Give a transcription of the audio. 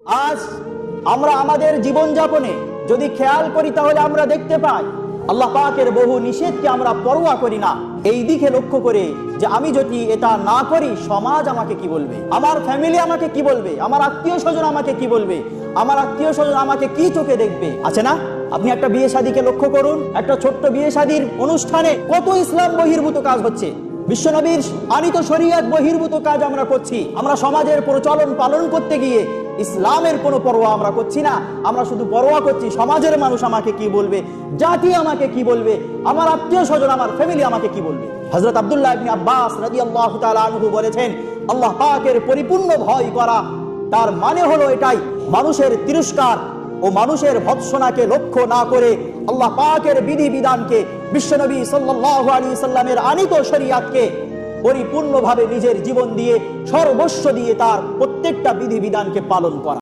আজ আমরা আমাদের জীবনযাপনে যদি খেয়াল করি তাহলে আমরা দেখতে পাই আল্লাহ পাকের বহু নিষেধকে আমরা পরোয়া করি না। এই দিকে লক্ষ্য করে যে আমি যদি এটা না করি সমাজ আমাকে কি বলবে, আমার ফ্যামিলি আমাকে কি বলবে, আমার আত্মীয় স্বজন আমাকে কি বলবে, আমার আত্মীয় স্বজন আমাকে কি চোখে দেখবে। আছে না? আপনি একটা বিয়ে শাদীকে লক্ষ্য করুন, একটা ছোট্ট বিয়ে শাদীর অনুষ্ঠানে কত ইসলাম বহির্ভূত কাজ হচ্ছে, বিশ্বনবীর আনিত শরীয়ত বহির্ভূত কাজ আমরা করছি। আমরা সমাজের প্রচলন পালন করতে গিয়ে ইসলামের কোনো পরোয়া আমরা করছি না। আমরা শুধু পরোয়া করছি সমাজের মানুষ আমাকে কি বলবে, জাতি আমাকে কি বলবে, আমার আত্মীয় স্বজন আমার ফ্যামিলি আমাকে কি বলবে। হযরত আব্দুল্লাহ ইবনে আব্বাস রাদিয়াল্লাহু তাআলা আনহু বলেছেন, আল্লাহ পাকের পরিপূর্ণ ভয় করা তার মানে হলো এটাই, মানুষের তিরস্কার ও মানুষের ভৎসনাকে লক্ষ্য না করে আল্লাহ পাকের বিধি বিধানকে, বিশ্বনবী সাল্লাল্লাহু আলাইহি সাল্লামের আনিত শরীয়তকে পরিপূর্ণভাবে নিজের জীবন দিয়ে সর্বস্ব দিয়ে তার প্রত্যেকটা বিধি বিধানকে পালন করা।